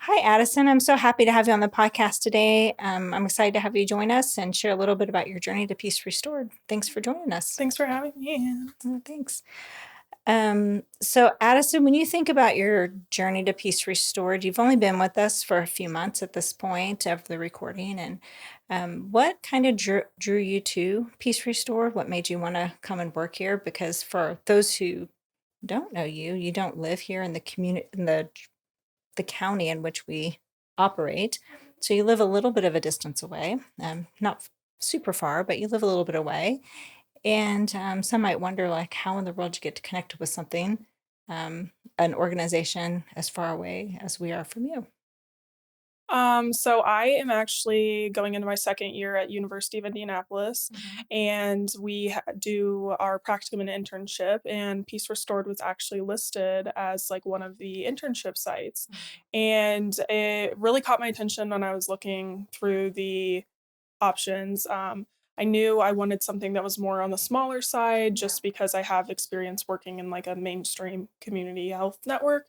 Hi, Addison. I'm so happy to have you on the podcast today. I'm excited to have you join us and share a little bit about your journey to Peace Restored. Thanks for joining us. Thanks for having me. Thanks. So, Addison, when you think about your journey to Peace Restored, you've only been with us for a few months at this point of the recording. And what kind of drew you to Peace Restored? What made you want to come and work here? Because for those who don't know you, you don't live here in the community, in the county in which we operate. So you live a little bit of a distance away, not super far, but you live a little bit away. And some might wonder, like, how in the world you get to connect with something, an organization as far away as we are from you. So I am actually going into my second year at University of Indianapolis, and we do our practicum and internship. And Peace Restored was actually listed as like one of the internship sites, and it really caught my attention when I was looking through the options. I knew I wanted something that was more on the smaller side, just because I have experience working in like a mainstream community health network.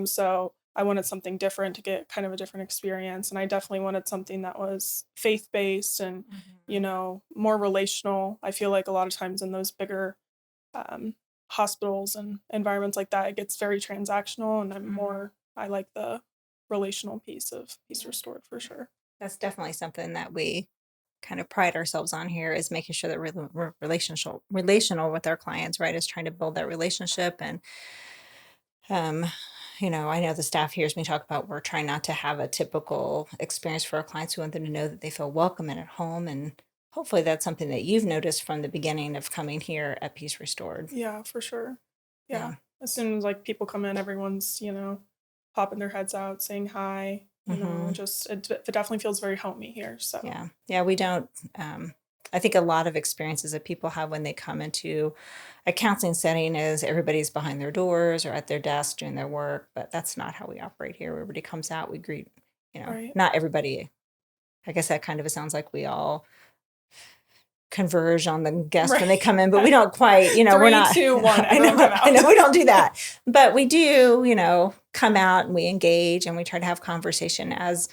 So I wanted something different to get kind of a different experience. And I definitely wanted something that was faith based and, more relational. I feel like a lot of times in those bigger hospitals and environments like that, it gets very transactional. And I like the relational piece of Peace Restored for sure. That's definitely something that we kind of pride ourselves on here, is making sure that we're relational with our clients, right? Is trying to build that relationship. And um, I know the staff hears me talk about, we're trying not to have a typical experience for our clients. We want them to know that they feel welcome and at home. And hopefully that's something that you've noticed from the beginning of coming here at Peace Restored. Yeah, for sure. Yeah. Yeah. As soon as like people come in, everyone's, popping their heads out, saying hi, just it definitely feels very homey here. So Yeah. Yeah. We don't, I think a lot of experiences that people have when they come into a counseling setting is everybody's behind their doors or at their desk doing their work, but that's not how we operate here. Everybody comes out, we greet, right. not everybody. I guess that kind of sounds like we all converge on the guests when they come in, but we don't quite, we're not. 3, 2, 1. I know we don't do that, but we do, come out and we engage and we try to have conversation as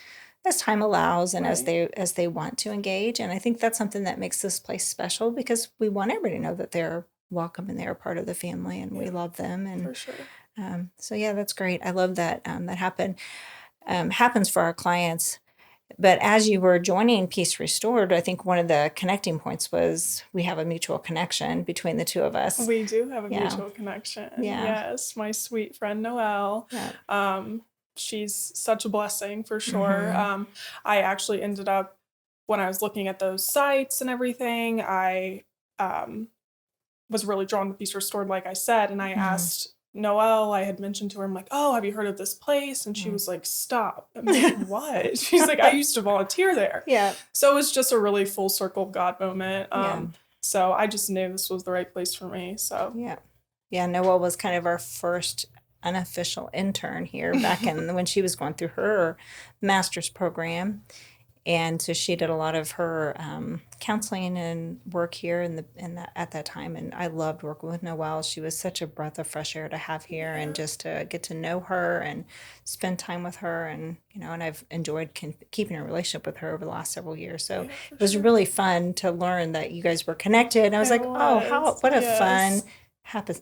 time allows and Right. as they want to engage. And I think that's something that makes this place special, because we want everybody to know that they're welcome and they're part of the family and we love them. And For sure. so yeah, that's great. I love that that happens for our clients. But as you were joining Peace Restored, I think one of the connecting points was we have a mutual connection between the two of us. We do have a Yeah. mutual connection. Yeah. Yes, my sweet friend Noelle. Yeah. She's such a blessing for sure. I actually ended up, when I was looking at those sites and everything, I was really drawn to Peace Restored, like I said, and I asked Noelle, I had mentioned to her, I'm like, oh, have you heard of this place? And she was like, stop. I'm like, what? She's like, I used to volunteer there. Yeah. So it was just a really full circle God moment. Yeah. So I just knew this was the right place for me. So Yeah. Yeah. Noelle was kind of our first unofficial intern here back in when she was going through her master's program. And so she did a lot of her counseling and work here at that time. And I loved working with Noelle. She was such a breath of fresh air to have here, and just to get to know her and spend time with her. And, and I've enjoyed keeping a relationship with her over the last several years. So it was really fun to learn that you guys were connected. And I was like, oh, what a fun,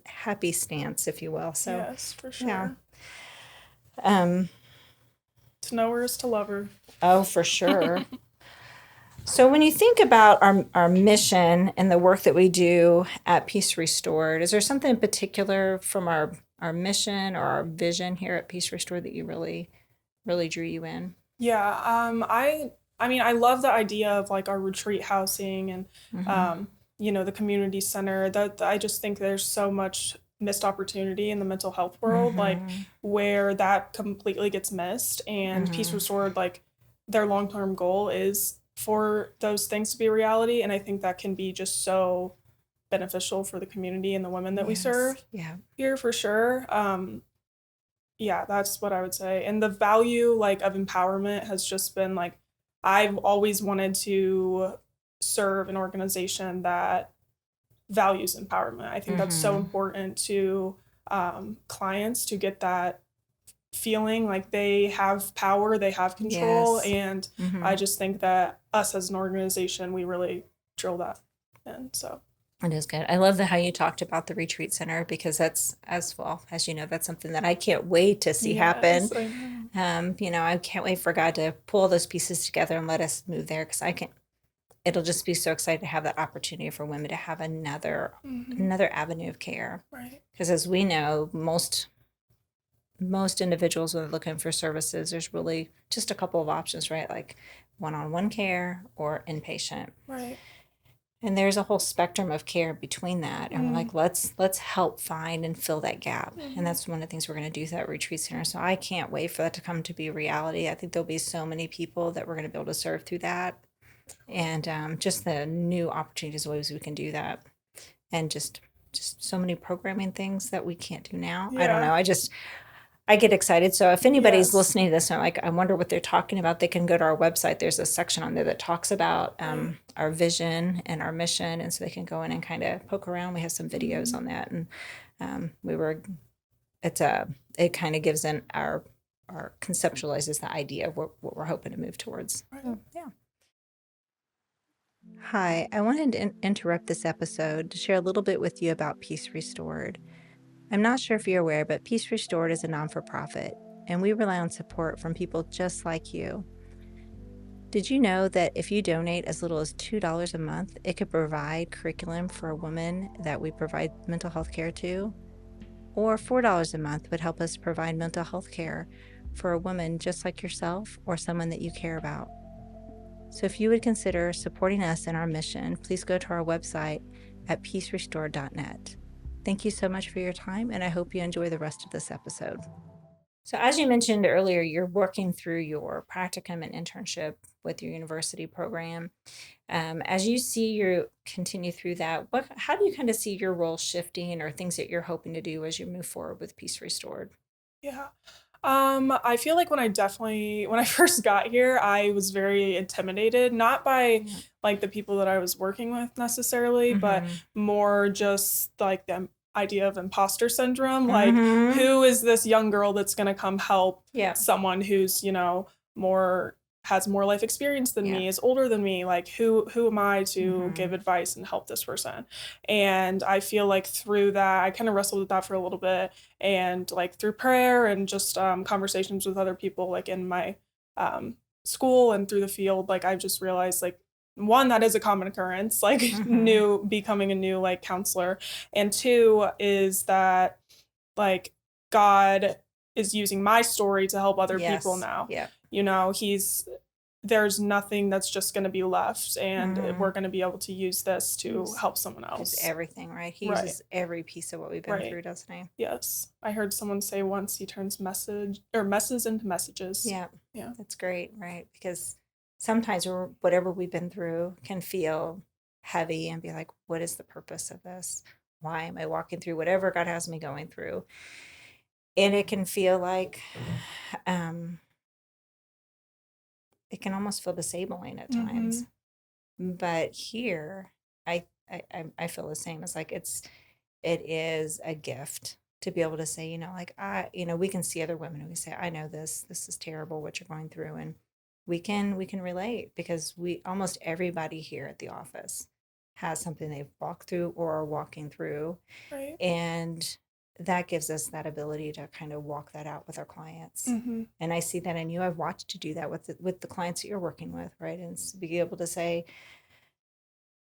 happy stance, if you will. So, yes, for sure. yeah. To know her is to love her. Oh, for sure. So when you think about our mission and the work that we do at Peace Restored, is there something in particular from our mission or our vision here at Peace Restored that you really, really drew you in? Yeah, I mean, I love the idea of like our retreat housing and the community center. That I just think there's so much missed opportunity in the mental health world, like where that completely gets missed. And Peace Restored, like their long-term goal is for those things to be a reality, and I think that can be just so beneficial for the community and the women that we serve here for sure. Yeah, that's what I would say. And the value like of empowerment has just been like, I've always wanted to serve an organization that values empowerment. I think that's so important to clients to get that feeling like they have power, they have control, Yes. and I Mm-hmm. just think that us as an organization, we really drill that in. So It is good. I love how you talked about the retreat center because that's as well as you know that's something that I can't wait to see happen. yes, I know. I can't wait for God to pull those pieces together and let us move there because I can. It'll just be so exciting to have that opportunity for women to have Hmm. another avenue of care. Right. Because as we know, most individuals when they're looking for services, there's really just a couple of options, right? Like one-on-one care or inpatient. Right. And there's a whole spectrum of care between that. And we're Mm-hmm. like, let's help find and fill that gap. And Mm-hmm. that's one of the things we're going to do with that retreat center. So I can't wait for that to come to be reality. I think there'll be so many people that we're going to be able to serve through that. And just the new opportunities, ways we can do that. And just so many programming things that we can't do now. I don't Yeah. know. I get excited. So if anybody's Yes. listening to this and like, I wonder what they're talking about, they can go to our website. There's a section on there that talks about Right. our vision and our mission. And so they can go in and kind of poke around. We have some videos Mm-hmm. on that. And we were, it's a, it kind of gives in our conceptualizes the idea of what we're hoping to move towards. Right. So, yeah. Hi, I wanted to interrupt this episode to share a little bit with you about Peace Restored. I'm not sure if you're aware, but Peace Restored is a non for profit, and we rely on support from people just like you. Did you know that if you donate as little as $2 a month, it could provide curriculum for a woman that we provide mental health care to? Or $4 a month would help us provide mental health care for a woman just like yourself or someone that you care about. So if you would consider supporting us in our mission, please go to our website at peacerestored.net. Thank you so much for your time, and I hope you enjoy the rest of this episode. So, as you mentioned earlier, you're working through your practicum and internship with your university program. As you see you continue through that, how do you kind of see your role shifting or things that you're hoping to do as you move forward with Peace Restored? Yeah. I feel like when I first got here, I was very intimidated, not by Yeah. like the people that I was working with necessarily, but Mm-hmm. more just like the idea of imposter syndrome. Like, Mm-hmm. who is this young girl that's going to come help Yeah. someone who's, more has more life experience than Yeah. me, is older than me? Like, who am I to Mm-hmm. give advice and help this person? And I feel like through that, I kind of wrestled with that for a little bit, and like through prayer and just conversations with other people like in my school and through the field, like I've just realized like one, that is a common occurrence, like Mm-hmm. new becoming a new like counselor, and two is that like God is using my story to help other people Yes. now. Yeah. He's there's nothing that's just going to be left, and Mm-hmm. we're going to be able to use this to He's help someone just else. everything, right? He Right. uses every piece of what we've been Right. through, doesn't he? Yes. I heard someone say once he turns messes into messages. Yeah, Yeah. that's great, right? Because sometimes whatever we've been through can feel heavy and be like, what is the purpose of this? Why am I walking through whatever God has me going through? And it can feel like, um, it can almost feel disabling at Mm-hmm. times. But here, I feel the same. It's like it is a gift to be able to say, like we can see other women and we say, I know this is terrible what you're going through, and we can relate because we almost everybody here at the office has something they've walked through or are walking through, Right. and that gives us that ability to kind of walk that out with our clients. Mm-hmm. And I see that in you. I've watched you do that with the clients that you're working with, right? And be able to say,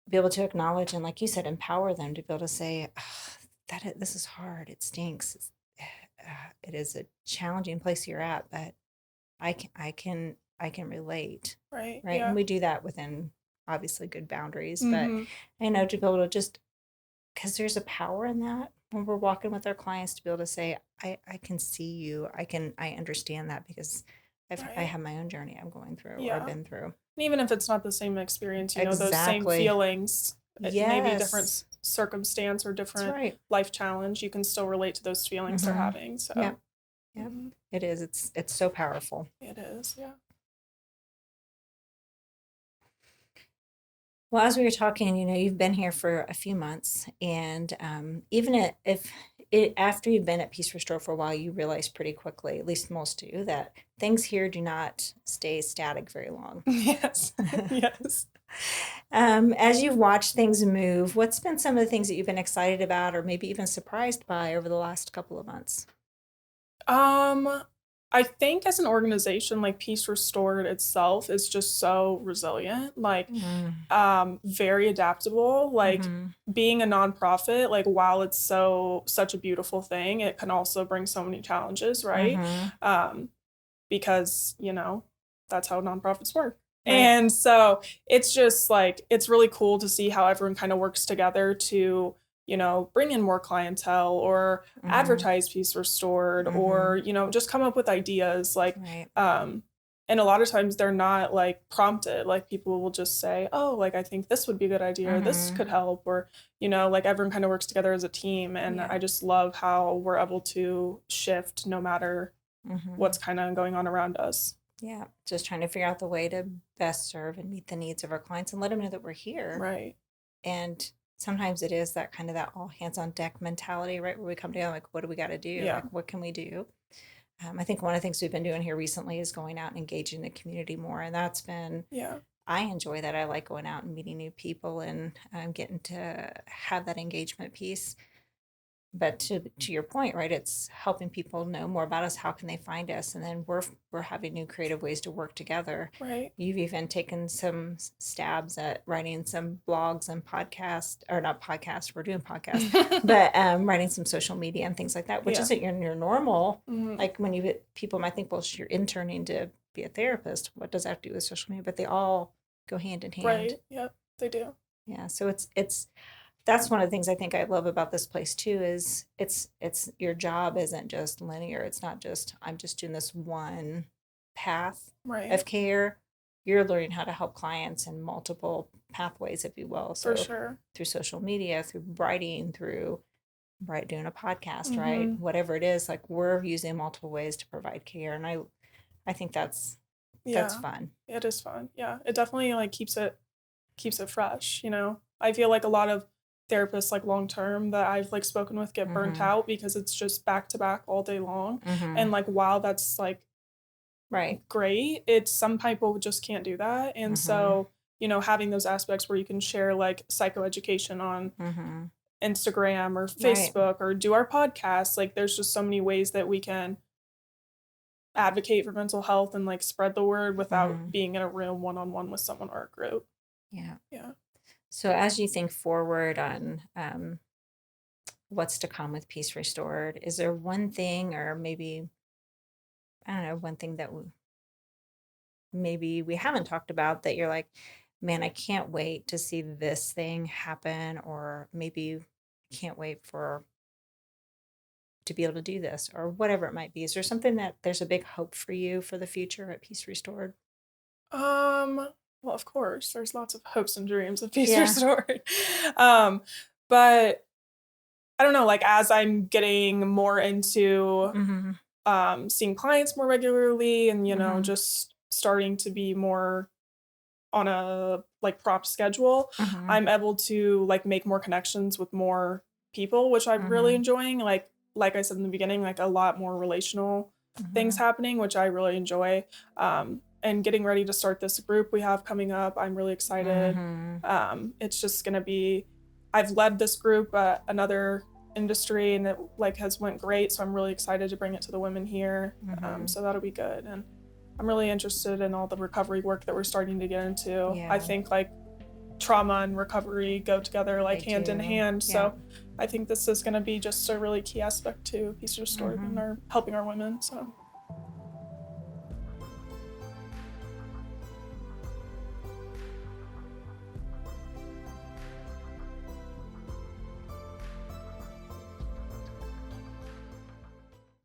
be able to acknowledge and, like you said, empower them to be able to say, this is hard, it stinks, it is a challenging place you're at, but I can relate, Right. right? And Yeah. we do that within obviously good boundaries, but Mm-hmm. to be able to just, because there's a power in that when we're walking with our clients, to be able to say, I can see you, I understand that because I Right. have my own journey I'm going through or Yeah. been through. And even if it's not the same experience, those same Exactly. feelings, it may be different Yes, circumstance or that's different right. life challenge, you can still relate to those feelings they're Mm-hmm. having. So, Yep. Yep. mhm, It is. It's so powerful. it is. Yeah. Well, as we were talking, you've been here for a few months, and even if after you've been at Peace Restore for a while, you realize pretty quickly, at least most do, that things here do not stay static very long. Yes. Yes. As you've watched things move, what's been some of the things that you've been excited about or maybe even surprised by over the last couple of months? Um, I think as an organization, like Peace Restored itself is just so resilient, like very adaptable. Like Mm-hmm. being a nonprofit, like while it's such a beautiful thing, it can also bring so many challenges, right? Mm-hmm. Because, that's how nonprofits work. Right. And so it's just like it's really cool to see how everyone kind of works together to bring in more clientele or Mm-hmm. advertise Peace Restored Mm-hmm. or just come up with ideas like Right. and a lot of times they're not like prompted, like people will just say, oh, like I think this would be a good idea or this Mm-hmm. could help, or like everyone kind of works together as a team, and Yeah. I just love how we're able to shift no matter Mm-hmm. what's kind of going on around us. Yeah. Just trying to figure out the way to best serve and meet the needs of our clients and let them know that we're here. Right. And sometimes it is that kind of that all hands on deck mentality, right? Where we come together, like, what do we got to do? Yeah. Like, what can we do? I think one of the things we've been doing here recently is going out and engaging the community more. And that's been, Yeah. I enjoy that. I like going out and meeting new people and getting to have that engagement piece. But to your point, right? It's helping people know more about us. How can they find us? And then we're having new creative ways to work together. Right. You've even taken some stabs at writing some blogs and podcasts, or not podcasts. We're doing podcasts, but writing some social media and things like that, which Yeah. isn't your normal. Mhm. Like when people might think, well, you're interning to be a therapist. What does that have to do with social media? But they all go hand in hand. Right. Yep. They do. Yeah. So it's that's one of the things I think I love about this place too is it's your job isn't just linear. It's not just I'm just doing this one path Right. of care. You're learning how to help clients in multiple pathways, if you will. For So sure. through social media, through writing, through doing a podcast, right? Mhm. Whatever it is, like we're using multiple ways to provide care. And I think that's Yeah. fun. It is fun. Yeah. It definitely like keeps it fresh, I feel like a lot of therapists like long term that I've like spoken with get burnt Mm-hmm. out because it's just back to back all day long. Mm-hmm. And like while that's like Right. great, it's some people just can't do that. And Mm-hmm. so, having those aspects where you can share like psychoeducation on Mm-hmm. Instagram or Right. Facebook or do our podcast, like there's just so many ways that we can advocate for mental health and like spread the word without Mm-hmm. being in a room one on one with someone or a group. Yeah. Yeah. So as you think forward on what's to come with Peace Restored, is there one thing, or maybe I don't know, one thing that maybe we haven't talked about that you're like, man, I can't wait to see this thing happen, or maybe can't wait for to be able to do this, or whatever it might be. Is there something that there's a big hope for you for the future at Peace Restored? Well, of course, there's lots of hopes and dreams of Peace Yeah. Restored. But I don't know, like as I'm getting more into Mm-hmm. seeing clients more regularly and, Mm-hmm. just starting to be more on a like prompt schedule, Mm-hmm. I'm able to like make more connections with more people, which I'm really Mm-hmm. enjoying. Like I said in the beginning, like a lot more relational things Mm-hmm. happening, which I really enjoy. And getting ready to start this group we have coming up, I'm really excited. Mm-hmm. It's just gonna be, I've led this group at another industry and it like has went great, so I'm really excited to bring it to the women here. Mm-hmm. So that'll be good, and I'm really interested in all the recovery work that we're starting to get into. Yeah. I think like trauma and recovery go together like They hand in do. hand. Yeah. So I think this is going to be just a really key aspect to Peace Restored Mm-hmm. and our helping our women. So